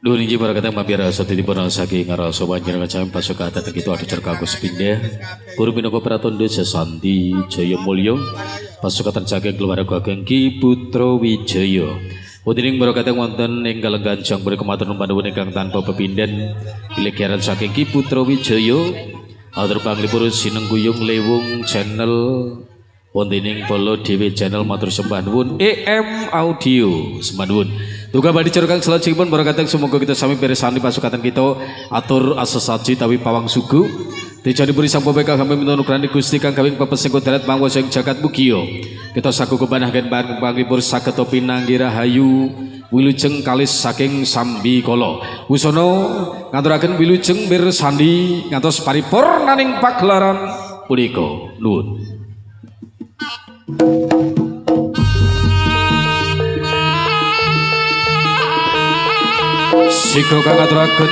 Duhun inji para katang mampir rasa titipun saking ngarasa panjenengan kacang pasukan datang itu ada cerka Agus pindah Guru Pinoko Pratondo Sesanti Jaya Mulyo pasukan saking keluarga Ageng Ki Putra Wijaya Putring para katang wonten ingkang ganjang beri kematurun panduwun ingkang tanpa pepindhan pilegaran saking Ki Putra Wijaya atur panglipur sinengguyung lewung channel wontening Polo Dewi channel matur sembah nuwun EM Audio sembah nuwun. Duga badi cerukang selajengipun para kateng semoga kita sami pirsani pasukatan kita atur asesaji tawi pawang sugu dijadi beri sang pepeka kami minunukrani Gusti kang kawing pepesing darat mangwa sing jagat mugia kita saguguban hagen panglipur saged pinanggi rahayu wilujeng kalis saking sambi kala wusana ngaturaken wilujeng mirsani ngantos paripurnaning pagelaran punika nuwun. Sikro kang aturaken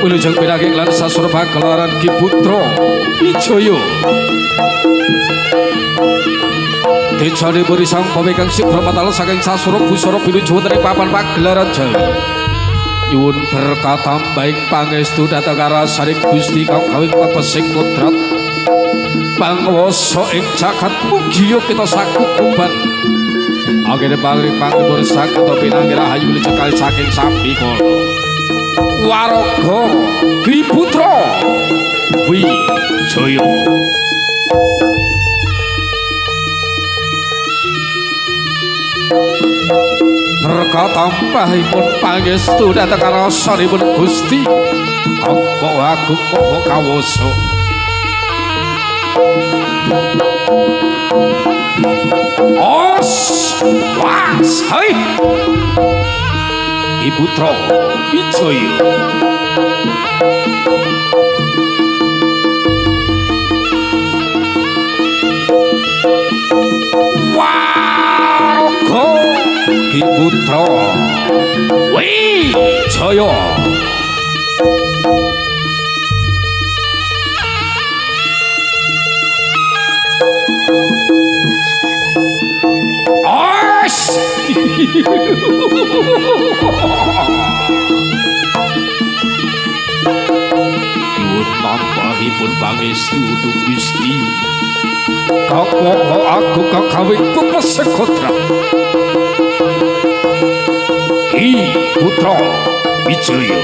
wilujeng pinanggih lan sasura pagelaran Ki Putra Wijaya dijadi beri sang pemegang sikro matal saking sasura busara pinuju wonten ing papan pagelaran Jawi nyuwun berkata baik pangestu dhateng karasaning Gusti kang kawing pepesing kodrat panguwasa ing jagat mugia kita sakukuban akhirnya panglipur saged pinanggih rahayu wilujeng kalis saking sambi kala waraga Ki Putra Wijaya berkata mbahipun pangestu dhateng karasanipun Gusti apa agung apa kawasa os was hai Ki Putra Wijaya waraga Ki Putra Wijaya nyuwun tambahipun pangestu duh Gusti kawawa aku kang kawing pepesing kodrat Ki Putra Wijaya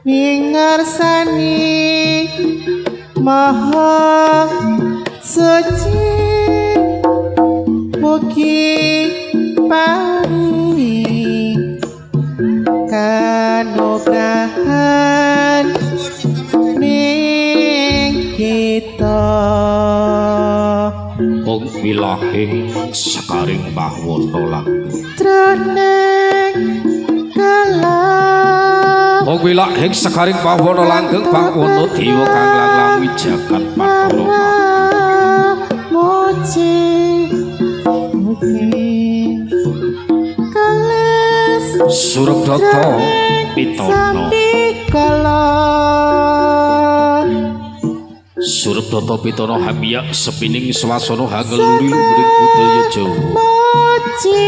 Ningarsani Maha Suci Mugi Pari Kanugrahan Ning kita wong wilahing sakaring Pahwana langgeng Troneng Kalah wong wilahing sakaring Pahwana langgeng Pahwana dewa kang langlang wijakan Pandharama Moci Mugi Kalis Surebdata Pitana Surebdata Pitana hamiyak sepining swasana hangeluri luring budaya Jawa Moci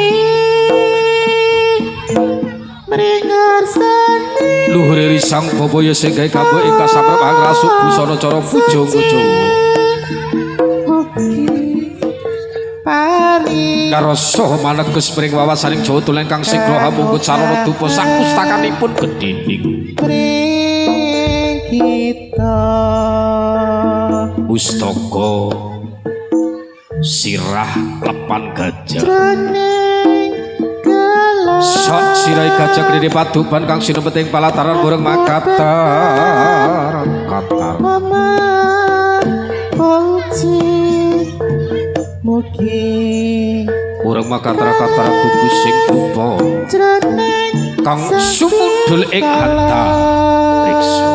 Mringarsani luhur risang bebaya sing gawe kabeh ing kasamrep angrasuk busana cara pujangga Jawa Pari karasa maneges pring wawasaning Jawa tulen kang sigra mungkut sarana dupa sak pustakanipun gedhining pring kita pustaka sirah lepan gajah Jroning gelas sak sirahe gajah gedhe paduban kang sinemeting palataran burung makatar katar Mama Moci Mugi burung makatar katar gugus sing dupa Jroning kang sumudul ing hanta riksa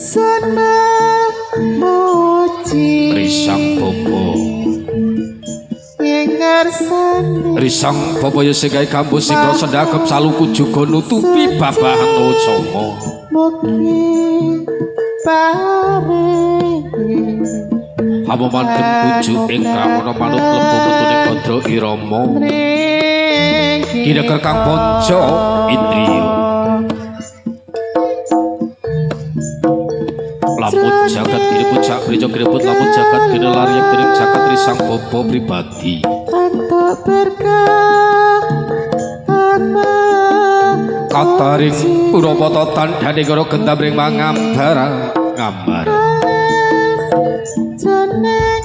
seneng muji Risang Bobo ing ngarsane Risang Bobo ya sing gawe kambu sing rasa ndagep saluku juga nutupi babahan Osama mugi paring Hamo mantep bujuk ing krawana manut lembu metuning Badra Irama Kineker kang ponco Indriya Lamun jagat kiriput sak prica kiriput lamun jagat kene laryak dening jagat Risang Bobo pribadi untuk berkah Kataring Purapata tandhane karo gendamring mangambar ngambar jeneng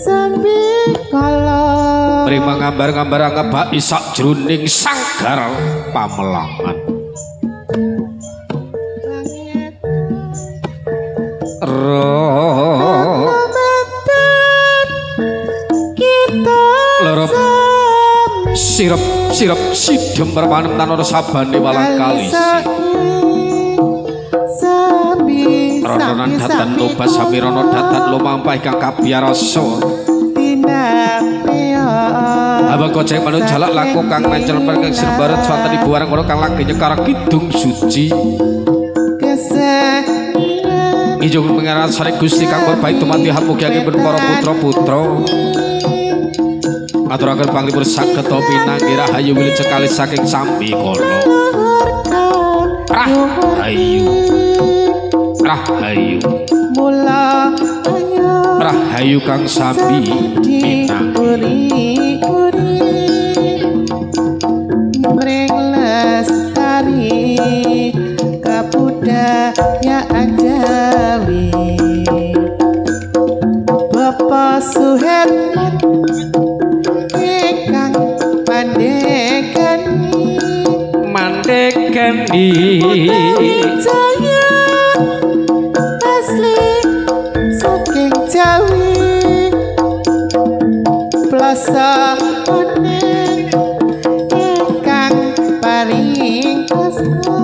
sambi kala mring mangambar-ngambar ngebaki sak jroning sanggar pamelangan kita lerep sirep sidhem permanem tanara sabane walang kalisi rononan datan loba samirono datan lumampah ingkang kabiyarasa Abang kocek manut jalak laku kang mencel perkeng serbaret swatani buarang ngono kang lagi nyekara kidung suci Ijung mengaran sari gusti kang berbaik tumati hamugi angin berpara putra-putra Aturaken panglipur saged pinanggi rahayu wilit sekali saking sambi kala Rahayu Rahayu kang sambi pinanggi mring lestari kabudayaan Jawi Bapak Suherman ingkang mandekani jaya asli saking Jawi plasa oning ingkang paring asma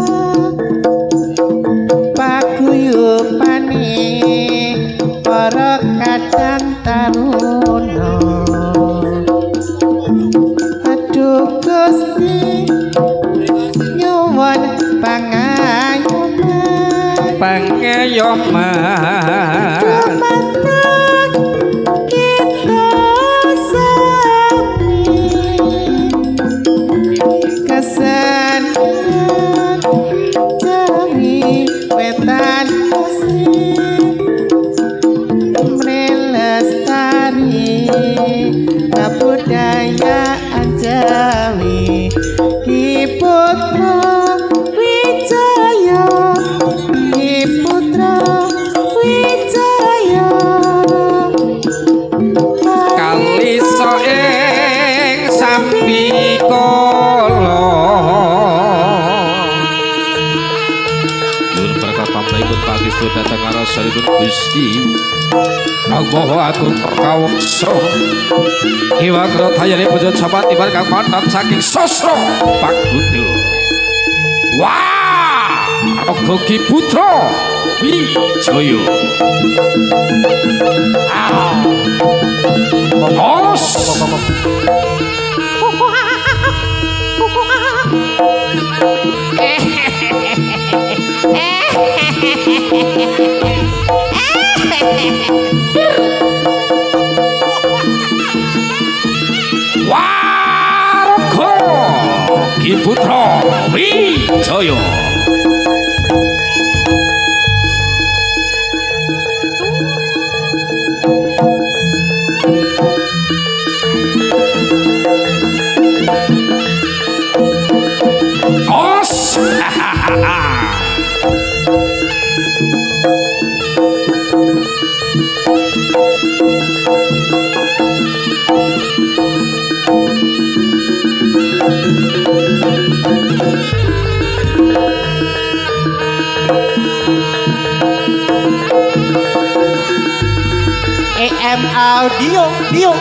paguyupane para kadang taruna aduh Gusti nyuwun pangayoman dumateng kita sami kesenian Jawi wetan asih mrelestari kabudayaan Jawi Ki Putra Wijaya Ki Putra Wijaya kalisa ing sambi kala Nur perkata mlaipun pangestu dhateng arasanipun Gusti Maha Agung Kawasa Kiwagra Dayane Bojo Jabat ibar kang mantap saking sastra Pakudu Wah Raga Ki Putra Wijaya Os Waraga Ki Putra Wijaya Os EM Audio Dio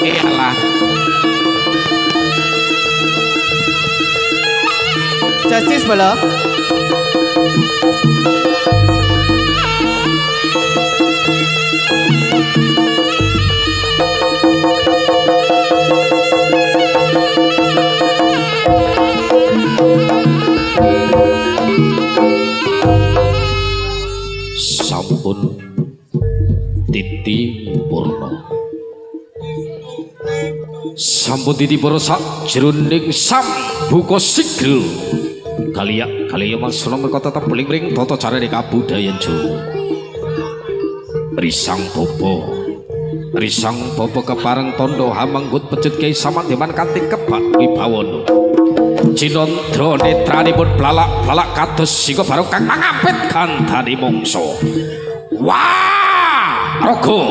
iyalah Justice bola. Sampun Titi Purna. Sampun Titi Purna sajroning sambuka sigra. Kaliya maksana mereka tetep bling-bling tata carane kabudayan Jawa. Risang Bapa kepareng tondo hamanggut pecut Kyai Samandiman kanthi kebak wibawana. Cinandra netranipun blalak-blalak kados singa bareng kang mangapit gandhane mangsa. Wah, raga.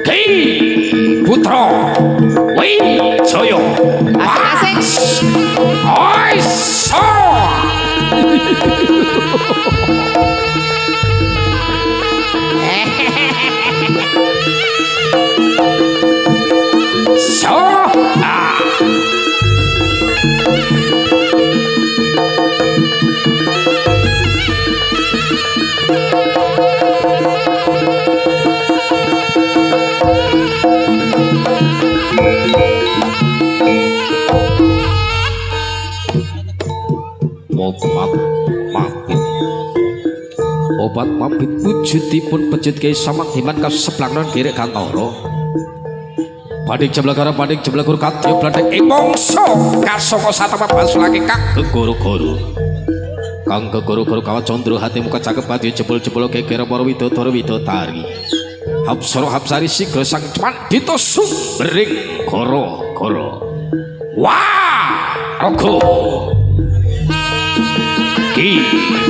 Ki putra Wijaya. Asik-asik. Oiso. So, obat mabit wujudipun pecut Kyai Samandiman kaseplangan derek kantara. Pading jemblagara pading jemblagur kadya bladhek ing mangsa kasaka satama basulake kang gegoro-goro. Kang gegoro-goro kawacandra hati muka cakep badhe jebul-jebul gegera para widodara-widodari. Hapsara hapsari sigra sang pandita sumbering gara-gara. Wah, raga. Ki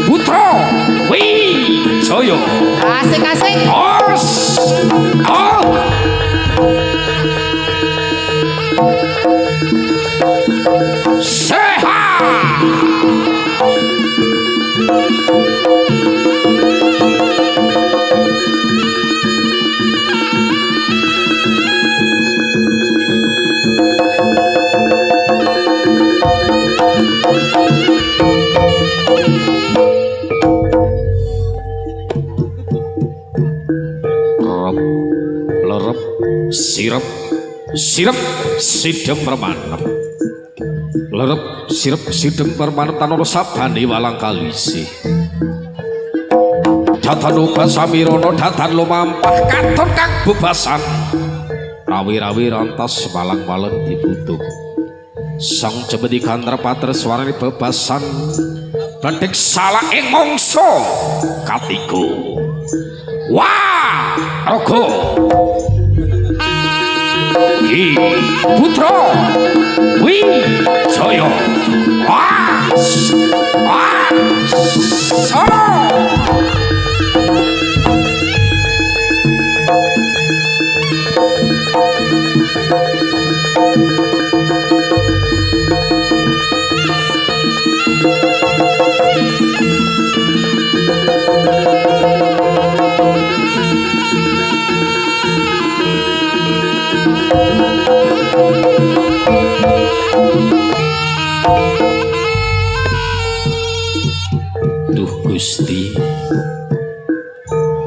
putra Wijaya. Asik-asik. Sehat. Sirep sidem permanem. Lerep sirep sidem permanem tanara sabane walang kalisi. Datan ubasamirana datan lumampah katon kang bebasan. Rawi-rawi rantas walang-walang dibutuh. Sang jembedi gandra pater swarane bebasan. Bandhek salah ing mangsa katiga. Wah, raga. Ki putra Wijaya.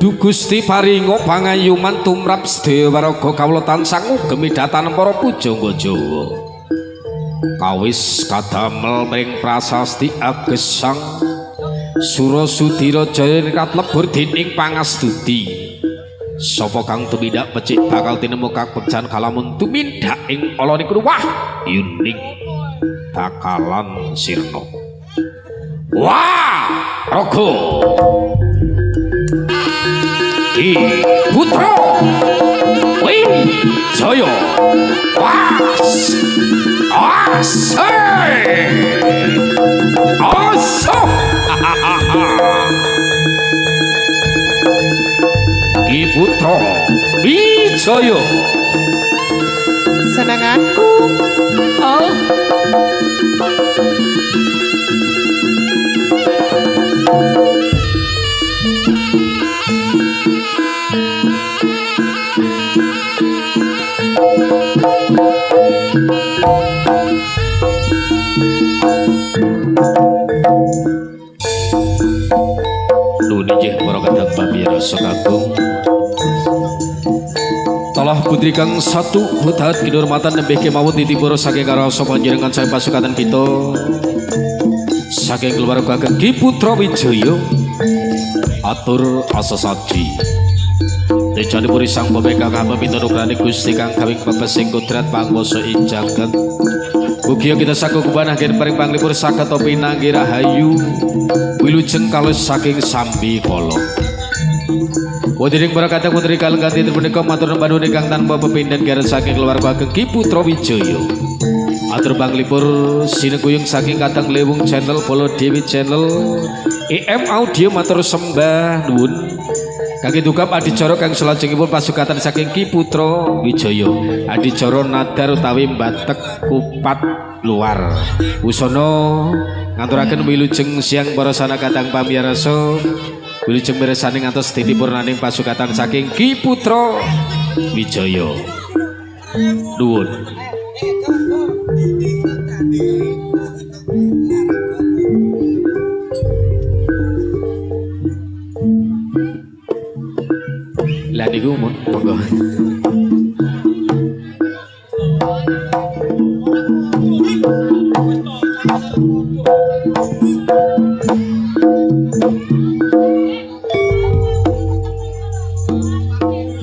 Duh Gusti paringa pangayuman tumrap sedaya waraga kawula tansah ngugemi datan para pujangga Jawa. Kawis kadamel mring prasasti agesang Surasudira Jaya nikat lebur dening pangastuti. Sapa kang tumindak becik bakal tinemu kabegjan kalamun tumindak ing ala niku wah yuning bakalan sirna. Wah, raga. Ki putra Wijaya. Ki putra Wijaya. Seneng aku. Pasok Agung Talah putri kang satu hutat kidurmatan nembih kemawon ditibur saking karasa panjenengan saya pasukatan kita saking keluarga Kakang Ki Putra Wijaya atur asa sakti Dejane puri sang pemegah pamitan nugrani Gusti kang kawing pepesing kudrat pangwasa ing jagat Mugia kita saku kubanah gen paring panglipur saka topi nanggi rahayu wilujeng kalih saking sambi kala Wadiring para kata putri kaleng ganti terpunika matur nuwun ingkang tanpa pepindhan gareng saking keluarga Kakang Ki Putra Wijaya atur panglipur sineguyung saking Katang Lewung channel Polo Dewi channel EM Audio matur sembah nuwun kangge dukap adicara kang salajengipun pasukatan saking Ki Putra Wijaya adicara nadar utawi batek kupat luar usana ngaturaken wilujeng siang para sanakatang pamiyarsa wilujeng mirsani ngantos ditipurnaning pasukatan saking Ki Putra Wijaya nuwun lah niku monggo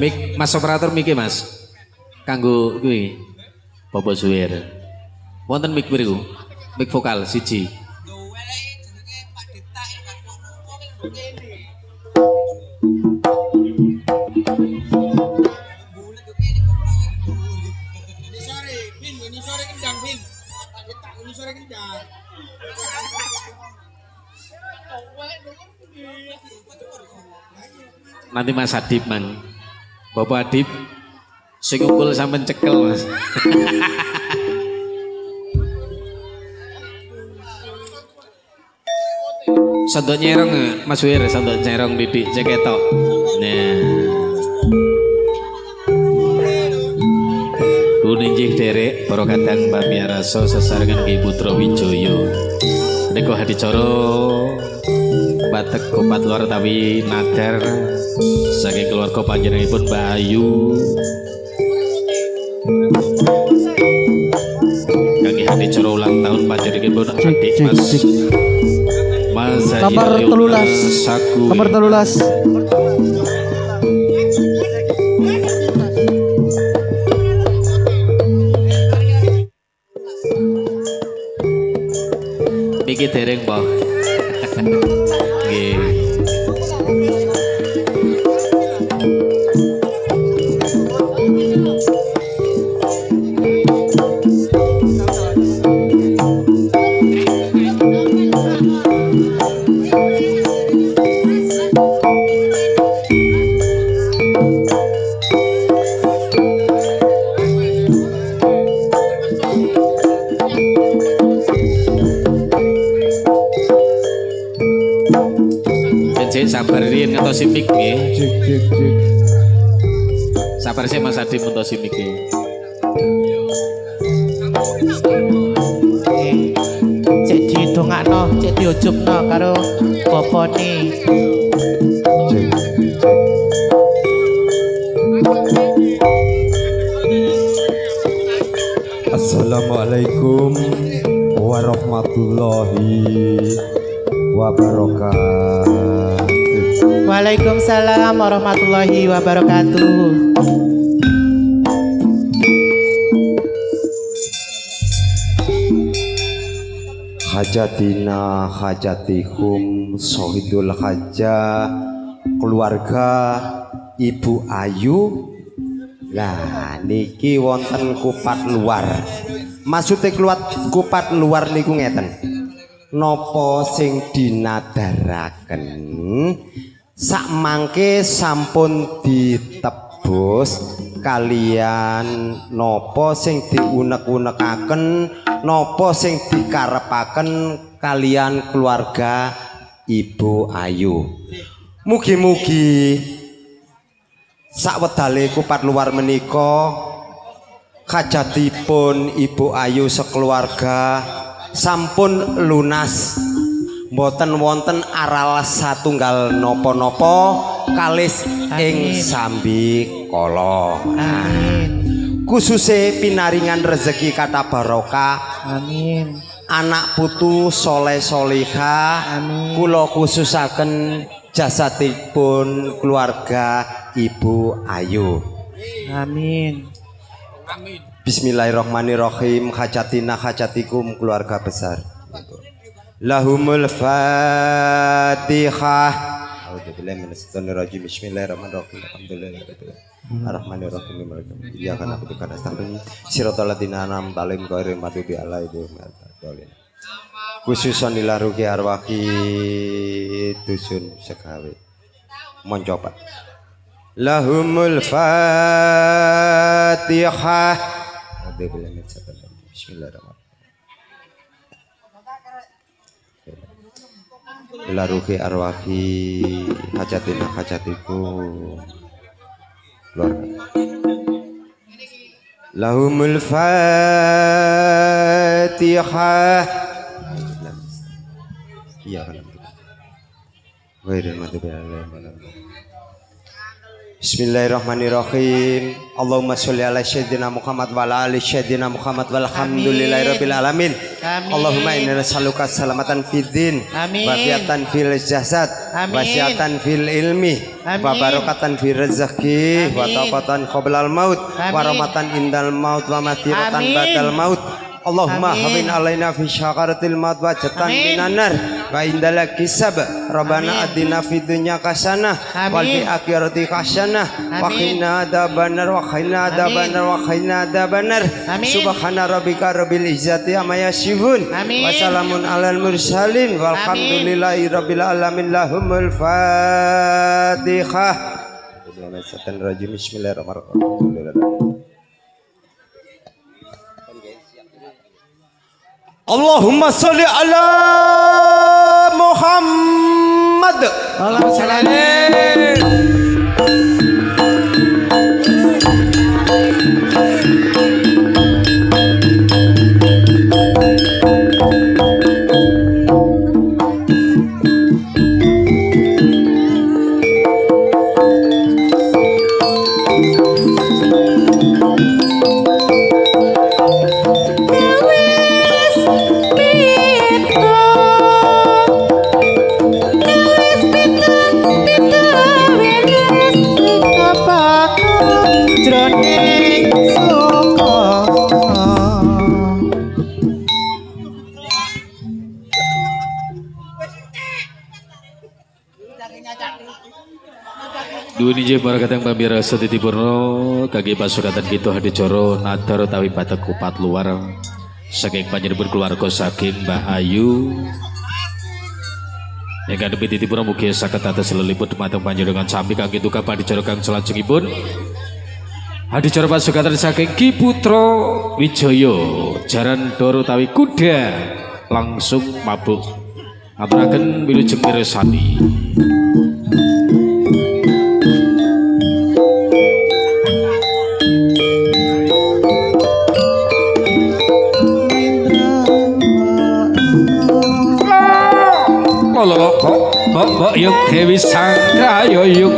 mik Mas operator miki Mas kanggo kuwi Bapak Zuwer wonten mik mriku mik vokal siji nanti Mas Adib mang Bapak Adib sing unggul sampean cekel Mas sandok nyerong Mas Wir sandok nyerong didik ceketok nah Ninjih derek para kadang pamiyarsa sesarengan Ki Putra Wijaya menika hadicara batek kupat luar tawi nadar saking keluarga panjenenganipun Mbah Ayu kangge hadicara ulang tahun panjenenganipun adik Mas nomor 13 nomor 13 iki dereng po nggih sabar riyen ngentosi mik nggih. Sabar sih Mas Adi ngentosi mik nggih. Cek didongakno, cek diujubno karo bapane. Assalamualaikum warahmatullahi wabarakatuh. Waalaikumsalam warahmatullahi wabarakatuh. Hajatina hajatihum sohidul haja keluarga Ibu Ayu. Lah niki wonten kupat luar. Maksudnya kupat luar niku ngeten. Nopo sing dinadaraken sak mangke sampun ditebus kalian nopo sing diunek-unekaken nopo sing dikarepaken kalian keluarga Ibu Ayu. Mugi-mugi sakwedale kupat luar menika hajatipun Ibu Ayu sekeluarga sampun lunas Mboten wonten aral satunggal napa-napa kalis ing sambi kala. Amin. Khususé pinaringan rezeki kata barokah. Amin. Anak putu soleh solihah. Amin. Kula khususaken jasadipun keluarga Ibu Ayu. Amin. Bismillahirrahmanirrahim. Hajatina hajatikum keluarga besar. Lahumul Fatihah. A'udzubillahi minasyaitonir rajim. Bismillahirrahmanirrahim. Alhamdulillahirrahmanirrahim. Iyyaka na'budu wa iyyaka nasta'in. Shiratal ladzina an'amta 'alaihim ghairil maghdubi 'alaihim waladdallin. Khususan ilaruki arwaki dusun Sekawe. Mohon coba. Lahumul Fatihah. A'udzubillahi minasyaitonir rajim. Bismillahirrahmanirrahim. Ilaruki arwaki hajatina hajatiku keluarga. Lahumul Fatihah. Iya kan. Bismillahirrahmanirrahim. Allahumma sholli ala sayyidina Muhammad wa ala ali sayyidina Muhammad walhamdulillahirabbil alamin. Allahumma inna nas'aluka salamatan fid din wa fiatan fil jasad wa sihatan fil ilmi wa barakatan fil rezeki wa taqatan qoblal maut wa rahmatan indal maut wa maghfiratan ba'dal maut. Allahumma hawin alaina fi syakaratil maut wa jatan minanar wa indala kisab. Rabbana adina fid dunya hasanah wal fi akhirati hasanah wa qina adzabannar wa qina adzabannar wa qina adzabannar. Subhana rabbika rabbil izzati amma yasifun wa salamun alal mursalin walhamdulillahi rabbil alamin. Lahumul Fatihah. Bismillahirrahmanirrahim. Allahumma sholli ala Muhammad. Allahumma sholli alaihi. Dua DJ barakatang pamira setiti purno kaki pasukatan gitu hadicoro nadar tawi batak kupat luar saking panjenengan keluarga saking Mbah Ayu ingkang depi titipun mugi saged atas leliput mateng panjenengan sami kangge duka padicoro kang salajengipun hadicoro pasukatan saking Ki Putra Wijaya jaran doro tawi kuda langsung mabuk aturaken wilujeng mirsani. Mbok yuk Dewi Sangkrayo yuk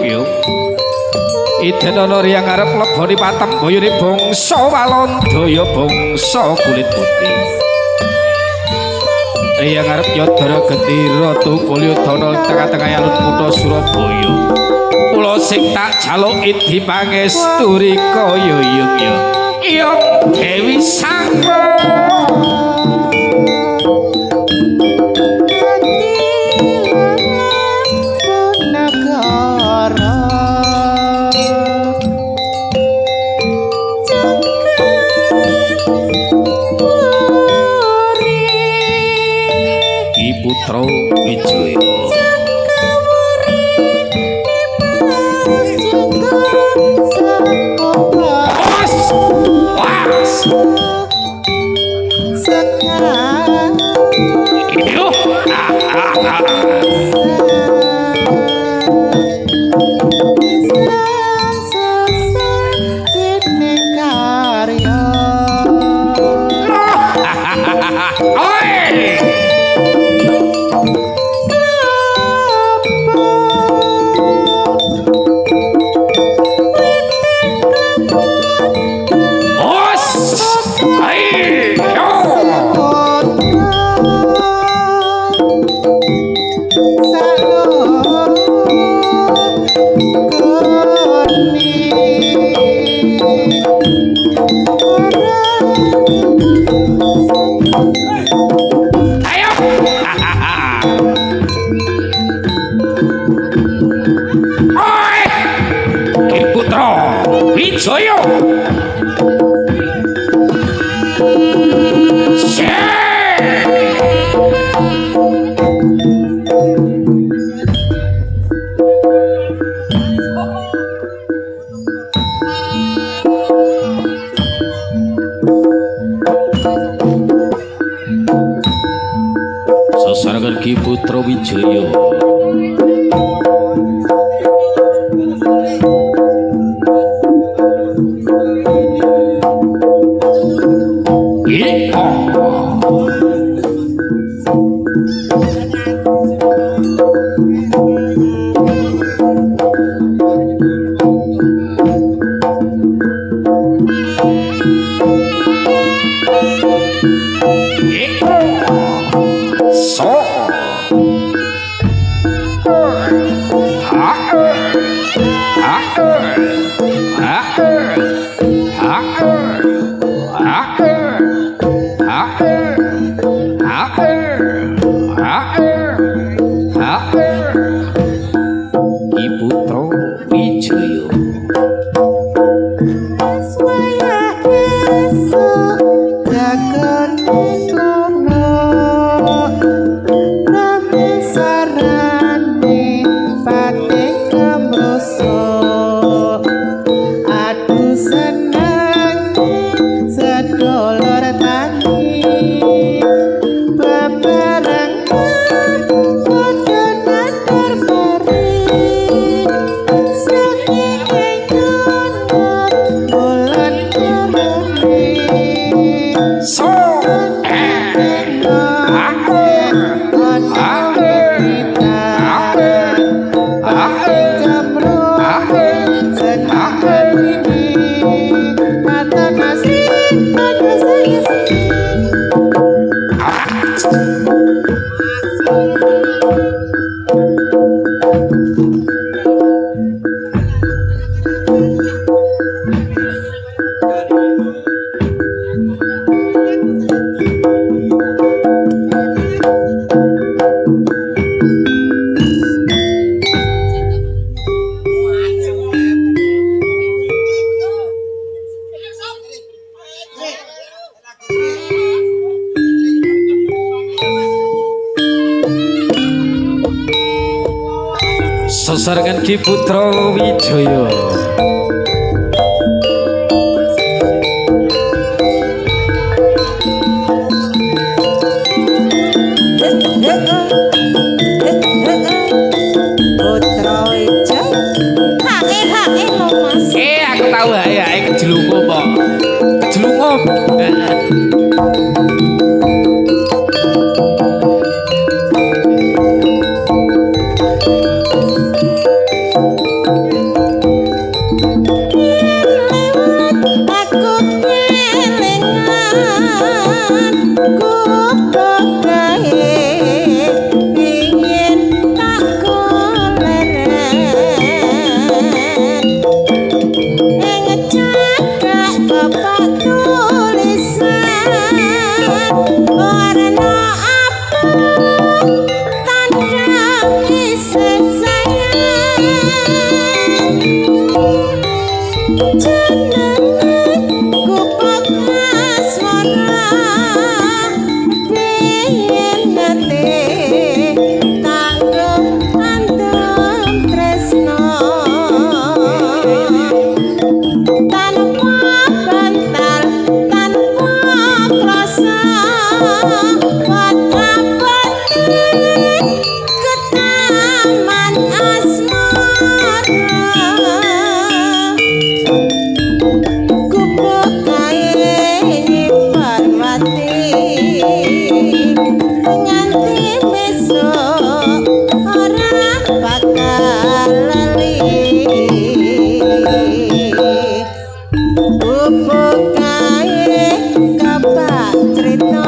Idenono yang ngarep leboni patem boyone bangsa Walanda bangsa kulit putih yang ngarep Yodara Gendira tukul Yudana tengah-tengah alun kutha Surabaya kula sing tak jaluki dipangesturi kaya yuk Dewi Sangkrayo. Putra Wijaya Wijaya. Sasarangan Ki Putra Wijaya. Ki Putra Wijaya. Sasarangan Ki Putra Wijaya. Putra Wijaya. Hake lo Mas. Aku tahu hae kejelungup kok. Kejelungup. Upuk kae kebak crita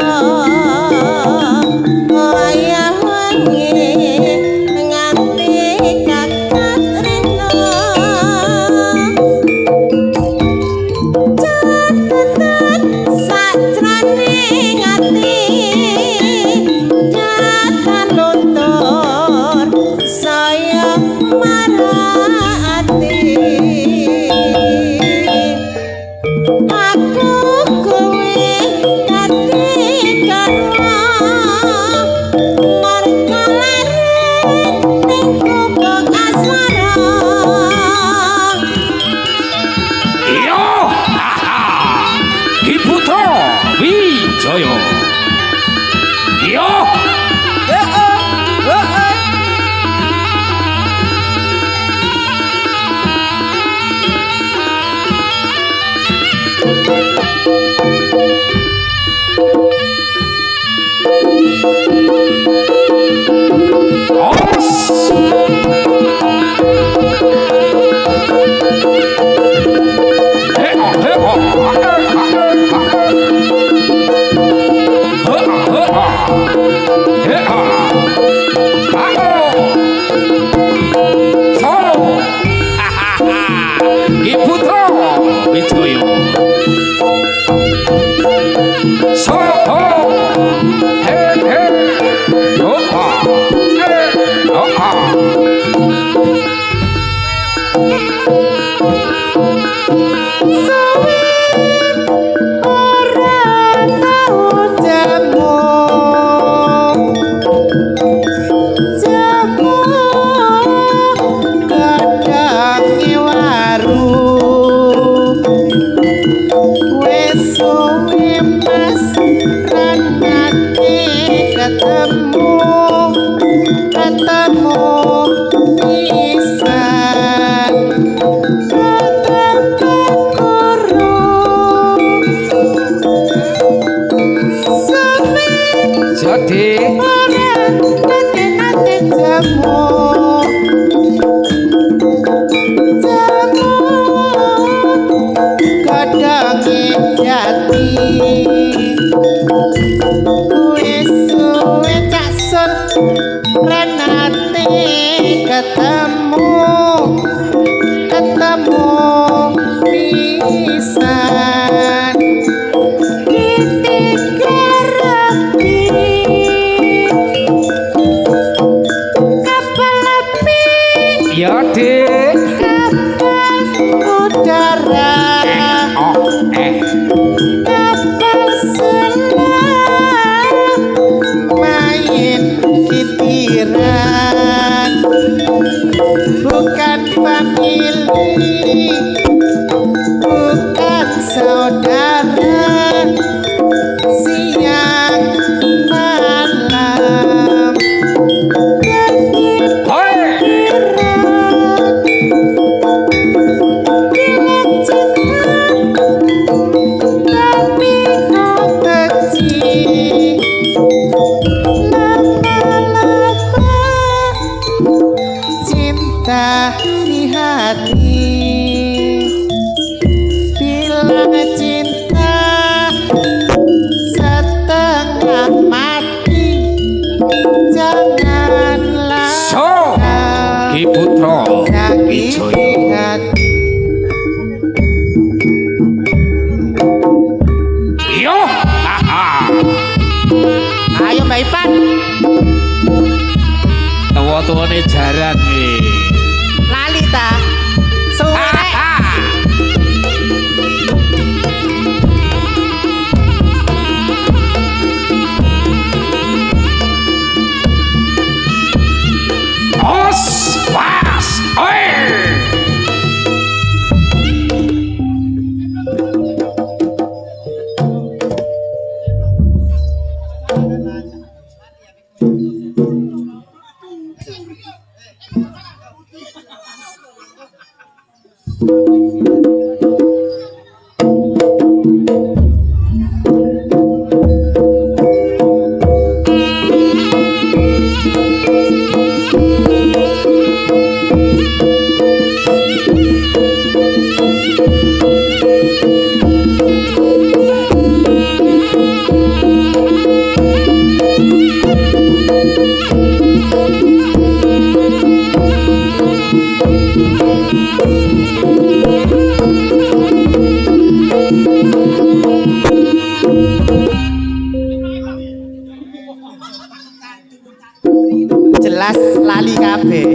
Jelas lali kabeh.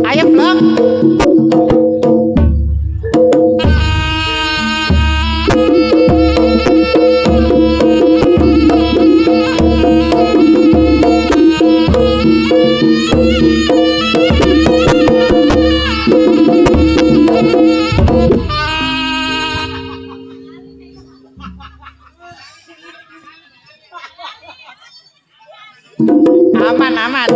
Ayo blok. Aman aman.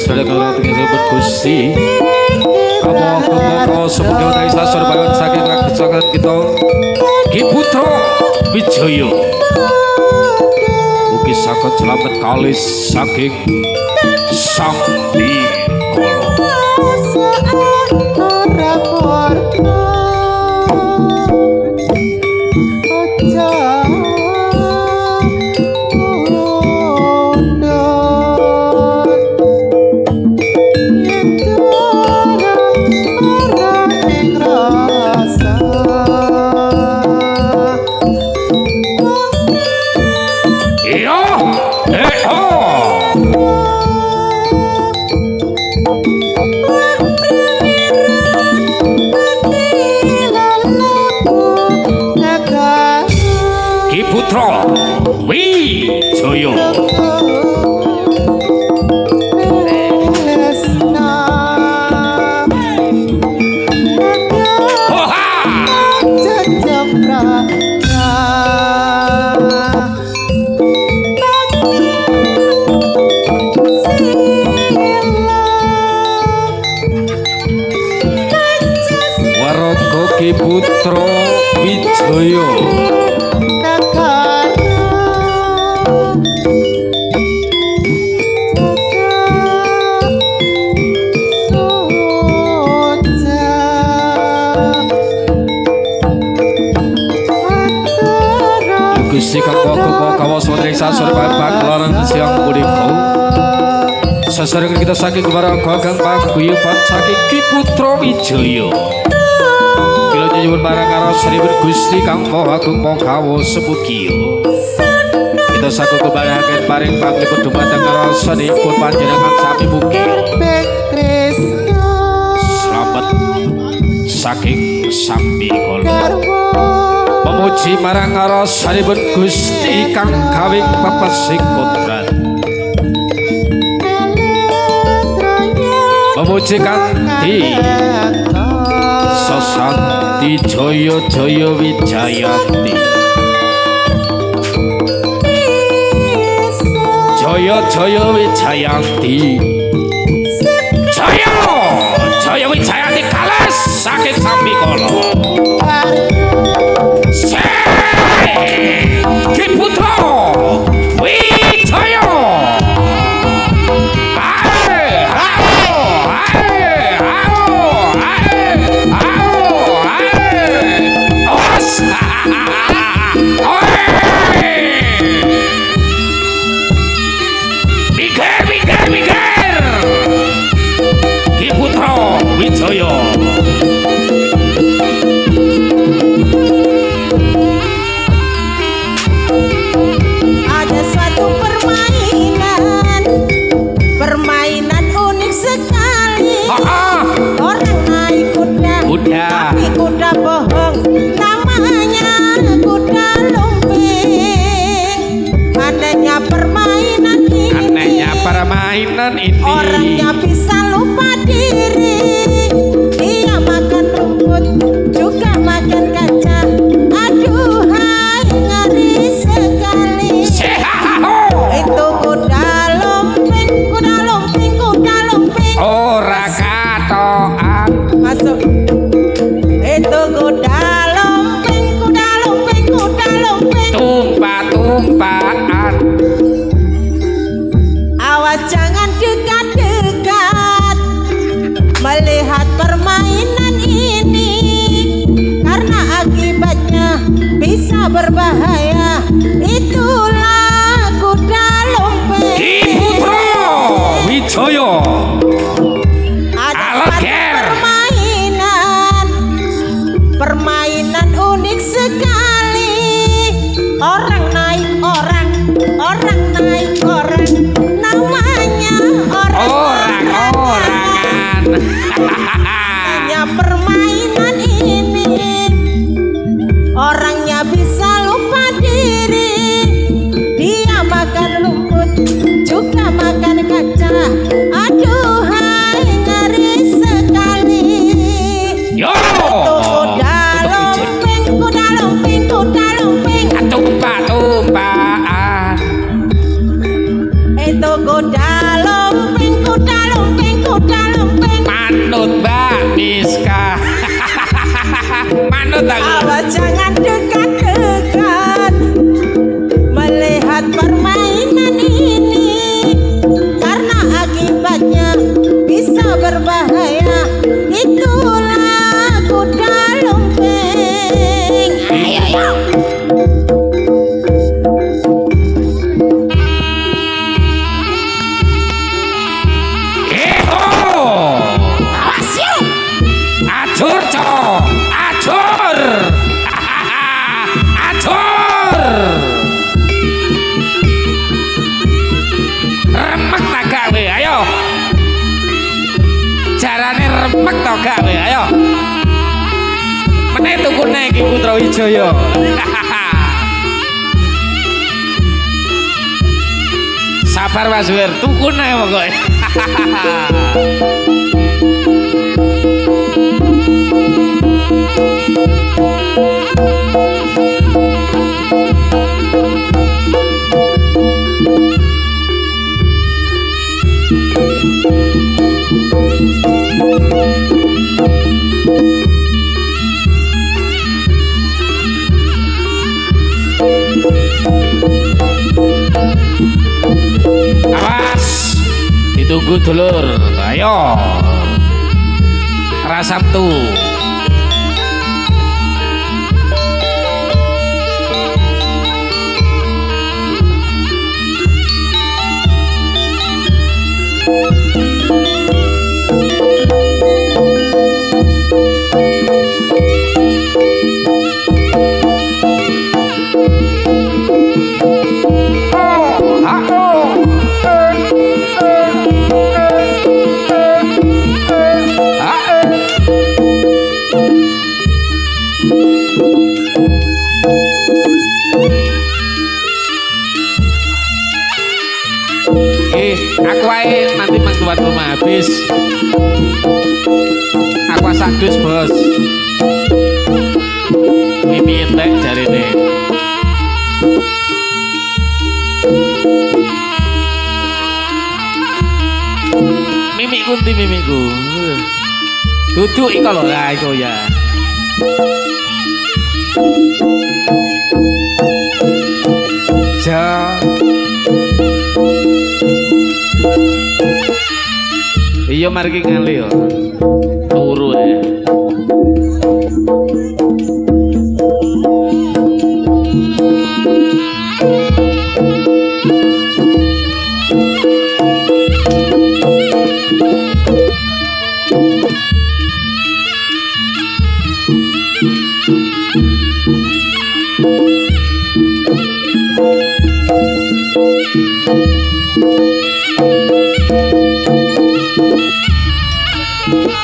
sedaya kagem sampun Gusti. Apa semoga utawi sasar bangun saking kagesangan kita Ki Putra Wijaya mugi saged slamet kalis saking Sang Bikala. Putra Wijaya. Waraga Ki Putra Wijaya. Gusti kang Maha Kawas wonten ing sasar pagelaran siang punika sasarengan kita saking warga kang paguyuban saking Ki Putra Wijaya. Kula nyuwun marang Karosripun Gusti kang Maha Agung Maha Kawas mugi kita saking kebahagiaan paring panglipun dumateng Karosripun panjenengan sami mugi slamet saking Sang Bikala. Memuji marang Karosripun Gusti kang gawe pepesing kodrat. Memuji kanthi Sesanti Jaya Jaya Wijayanti. Jaya Jaya Wijayanti. Jaya Jaya Wijayanti kalas saking Sang Bikala. Ki Putra Wijaya. Mikir Ki Putra Wijaya. ada. Tapi kuda bohong, namanya kuda lumping. Anehnya permainan ini. Anehnya permainan ini. Orangnya bisa lupa diri. Dia makan rumput, juga makan kacang. Aduhai ngeri sekali. Itu kuda lumping, kuda lumping, kuda lumping. Ora katoan. Masuk. Itu kuda lumping, kuda lumping, kuda lumping. Tumpah-tumpahan. Awas jangan dekat-dekat melihat permainan ini, karena akibatnya bisa berbahaya. Itulah kuda lumping. Ki Putra Wijaya. Ada Alager. satu permainan unik sekali. Orang naik orang, orang naik orang, namanya Orang-orangan. Hanya permainan ini, orangnya bisa lupa diri. Dia makan rumput, juga makan kaca. Aduhai ngeri sekali. Yo. Kuda lumping, kuda lumping, kuda lumping. Tumpah-tumpahan. Itu kuda lumping, kuda lumping, kuda lumping. Manut Mbak Miska. Manut aku. Awas jangan dekat-dekat melihat permainan ini, karena akibatnya bisa berbahaya. Itulah kuda lumping. Ayo, ayo. Awas yuk. Acur cok. Acur. Acur. Remek tak gawe ayo. Jarane remek tak gawe ayo. Meneh tukune iki Putra Wijaya. Sabar Mas Wir, tukune pokoke. Awas, ditunggu dulur. Ayo, rasam tuh. Aku wae nanti mangtuan rumah habis. Aku sadus bos. Mimi entek jarine. Mimiku ndi mimiku. Duduk iko lho lah iko ya. Ja. Iya mari ngali yo. Turu ya.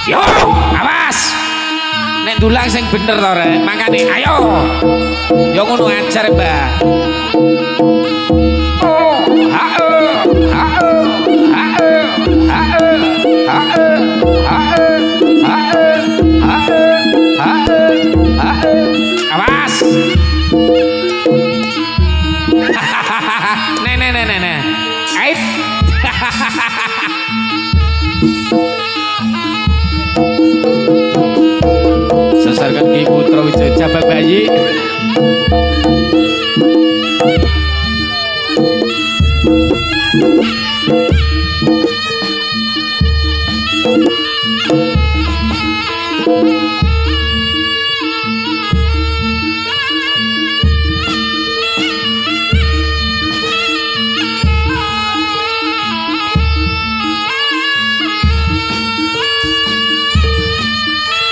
Yo, awas. nek dulang sing bener to rek makane ayo yo ngono ajar mbak awas nah ait sesarkan Ki Putra Wijaya Jabak Bayi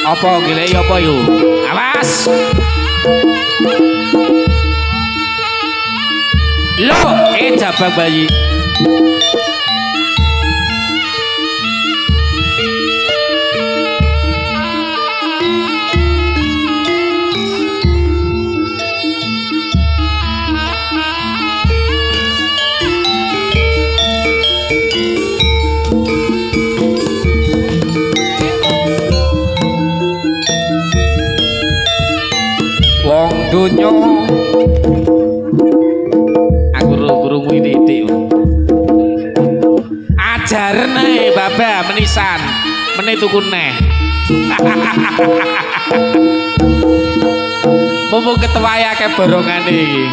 apa gile apa yuk awas lo Jabak Bayi wong donya aku krungu titik ajarne baba menisan meneh tuku neh mumpung ketewaya ke borongane iki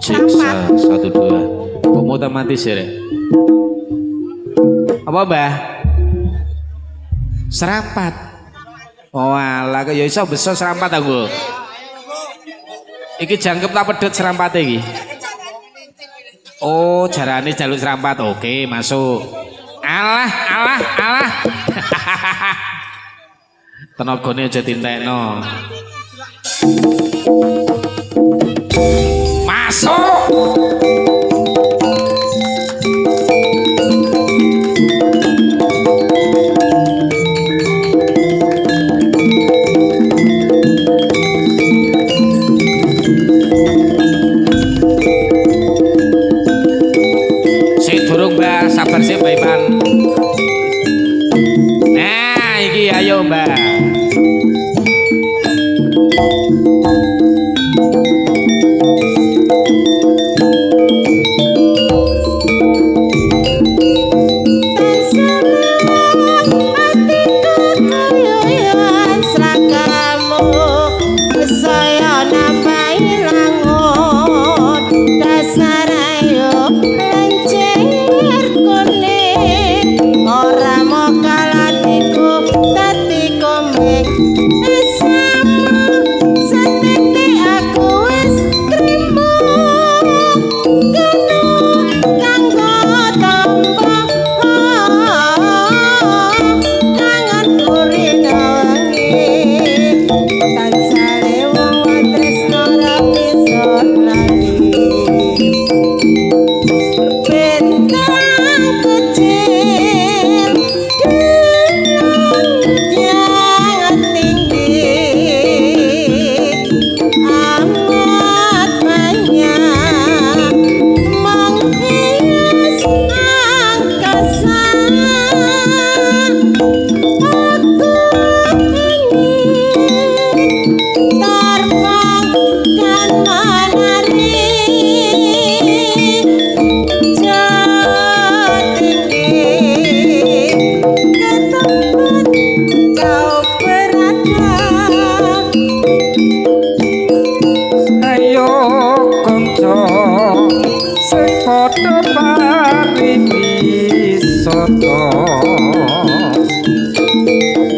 Siksa 1 2 kok mau otomatis ya Rek? Apa mbah? Serampat oh alah ya iso besar serampat aku iki jangkep tak pedhot serampate iki oh jarane jaluk serampat oke masuk alah tenagane aja tintekno masuk sing durung mbak sabar sih mbak Ipan nah iki ayo mbak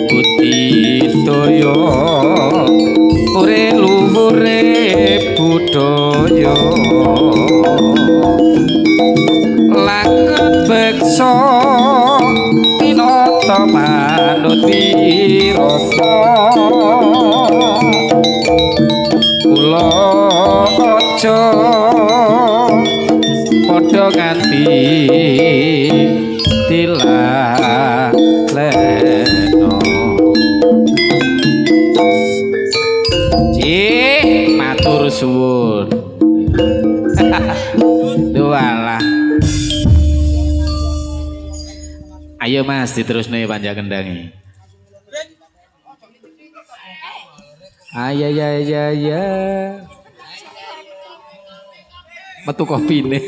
Budidaya mulya langkut beksa pinata manut wirata kula aja padha nganti dilaleno matur suwun dualah ayo mas diterusne panjang kendangi ya metu kopine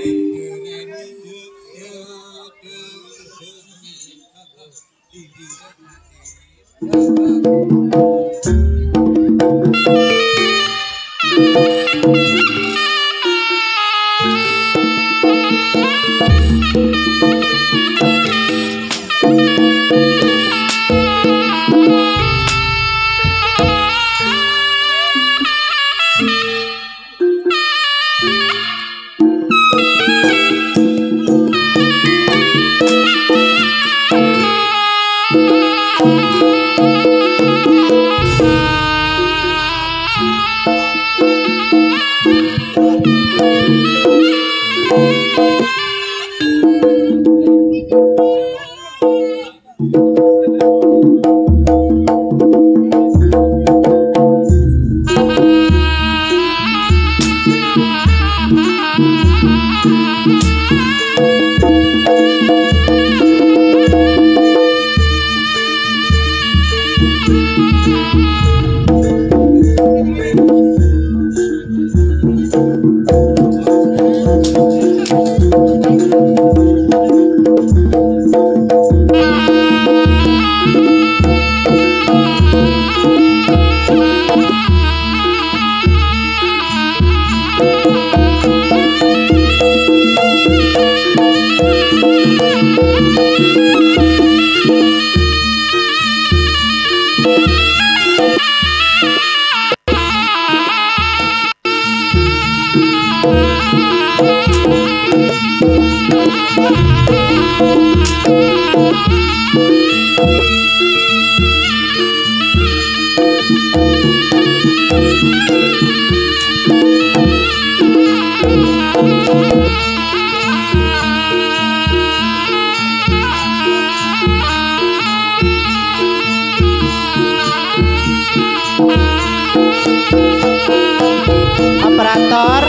Operator,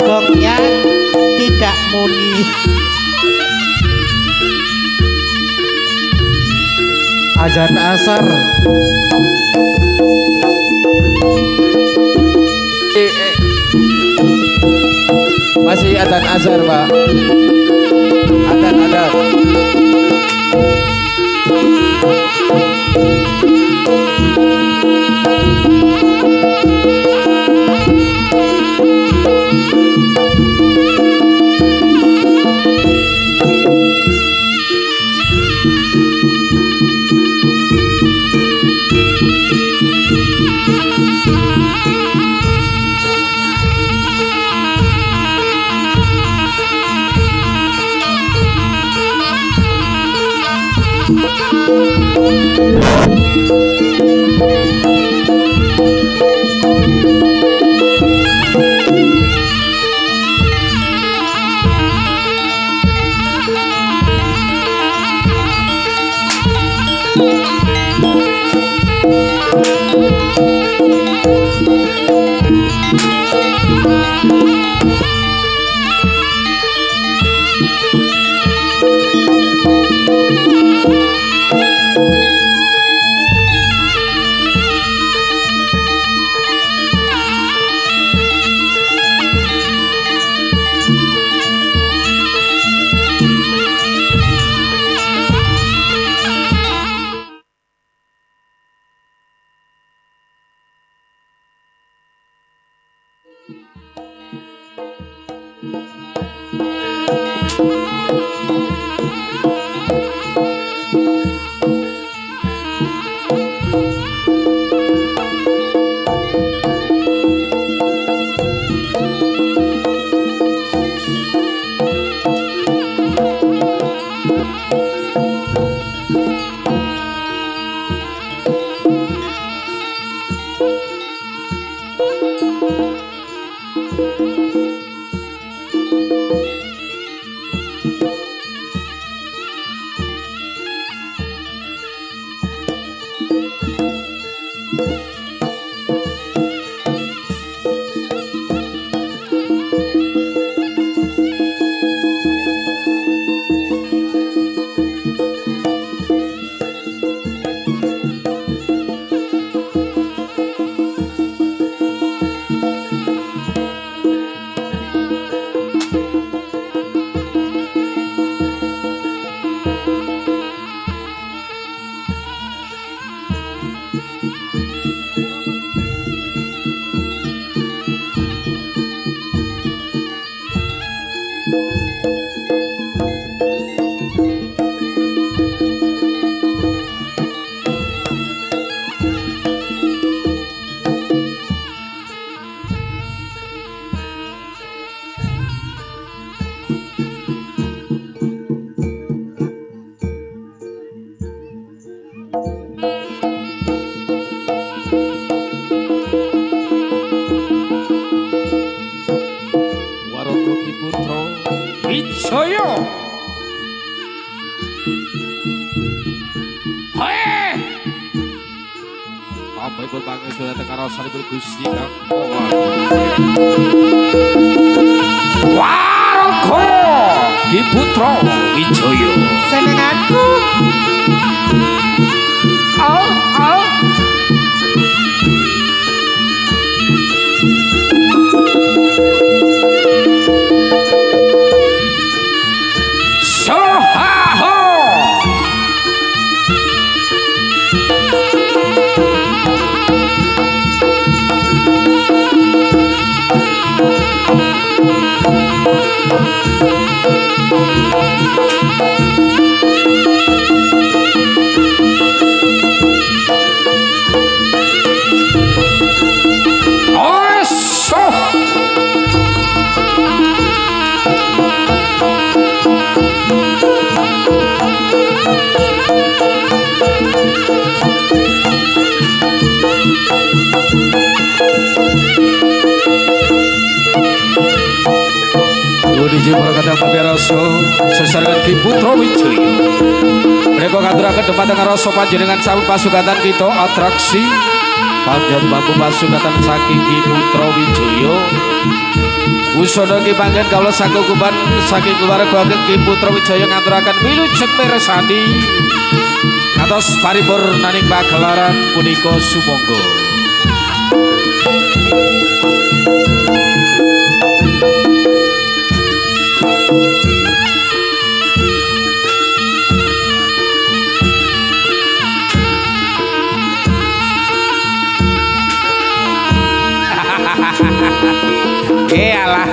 gongnya tidak muni. Azan asar. masih adzan azhar pak adzan Gusti Kang Warga Ki Putra Wijaya Senenganku. Diji Prakata Pabiraso sesarengan Ki Putra Wijaya mereka katuraken dumateng rasa panjenengan sampun pasukatan kita atraksi panjat bambu pasukatan saking Ki Putra Wijaya usana ki panggen kawula sakukuban saking keluarga ageng Ki Putra Wijaya ngaturaken wilujeng mirsani atos paripurnaning pagelaran punika sumangga. Iyalah.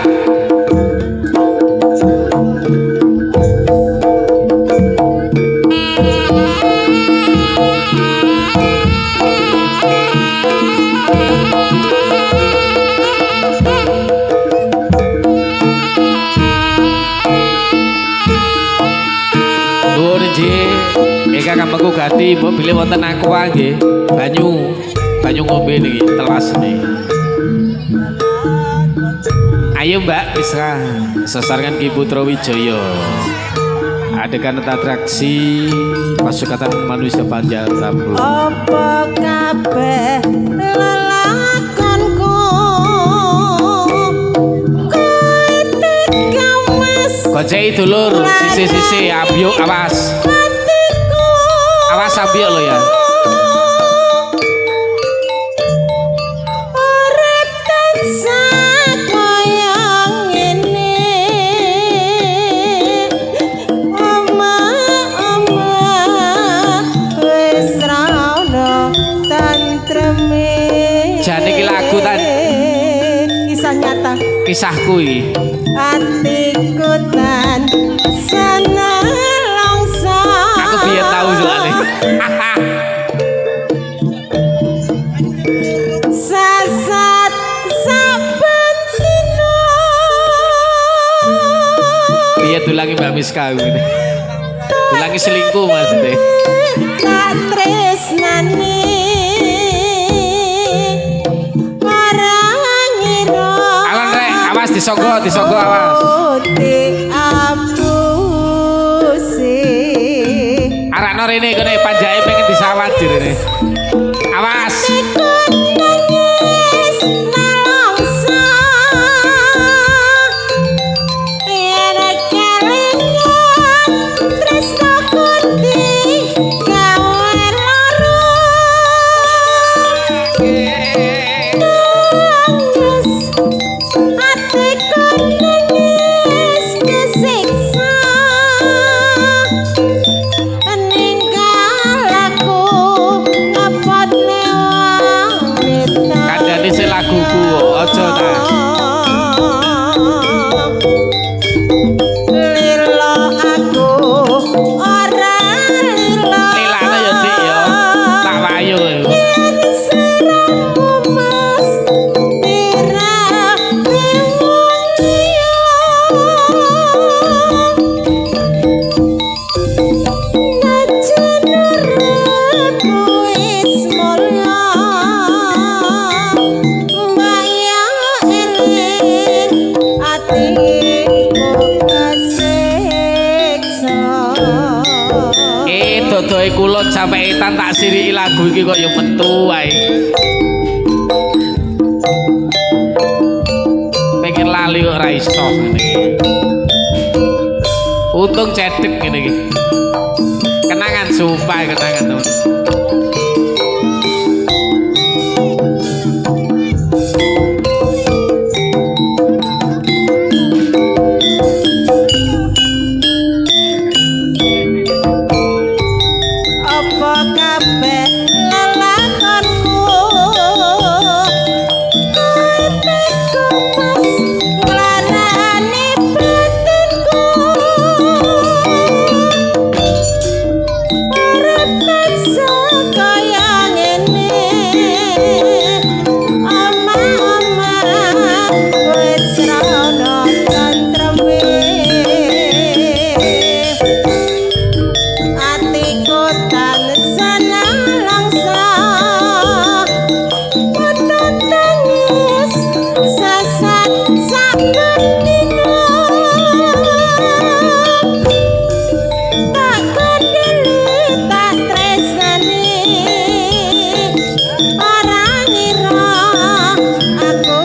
Nuwun nggih, ingkang kamengku gati mbok bilih wonten aqua nggih. Banyu ngombe niki telasne. Ayo Mbak, bisa sesarengan Ki Putra Wijaya. Adegan atraksi pasukatan manusia panjat bambu. Apa kabeh lelakonku kowe tega mas Gocei dulur, sisi abyuk awas. hatiku Awas abyuk lo ya. urip tansah kaya ngene ama wis ra ono tantreme. Jane iki lagu tan kisah nyata kisahku iki. hatiku tan sana longso Aku biyen tahu soalnya. sasat saben dina Biyen dulangi Mbak Miska ngene. Dulangi selingkuh maksudnya. tak tresnani disogok awas. Putih abusi Arakno rene kene panjake pengen disawat direne. Awas. Kandhane sing laguku aja ta. Lilo aku ora lilo. Lilane ya Dik ya. Tak wayu. Serangmu mas tira Dodohe kula sampe etan tak siriki lagu iki kok ya metu wae. Pengen lali kok ora iso ngene iki. Untung cedhek ngene iki. Kenangan sumpah kenangan teman. apa kabeh lelakonku atiku pas nglarani batinku urip tansah kaya ngene ama-ama wis ra ono tentreme atiku tansah langsa putus tangis sesat sakbendina tak kedeli tak tresnani ora ngira aku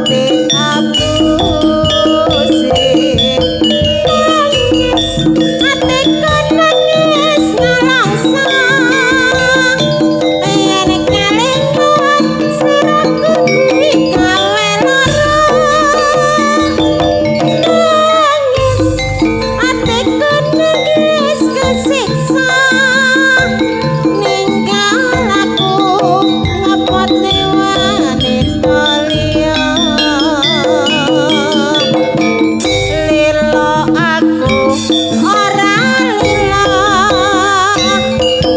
diapusi nangis atiku nangis nalangsa yen kelingan sliraku digawe lara nangis atiku nangis kesiksa ninggal aku ngepotne wanita liya lilo aku ora lilo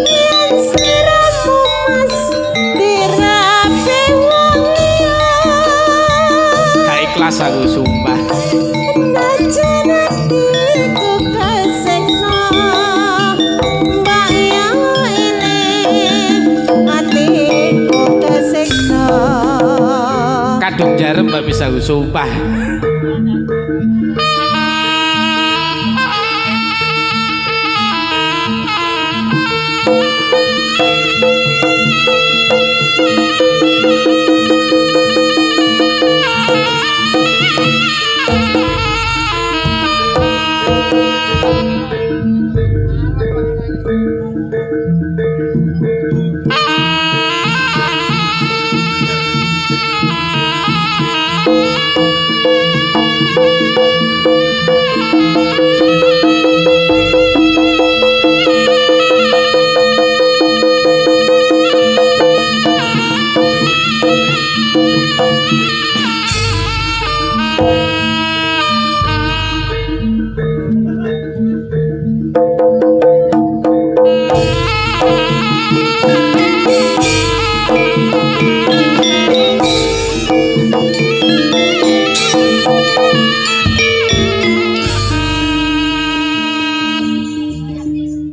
yen sliramu mas dirapi wong liya Gak ikhlas aku sumpah. najan atiku kesiksa mbak ya ini atiku kesiksa Kadung jarem mbak bisa aku sumpah.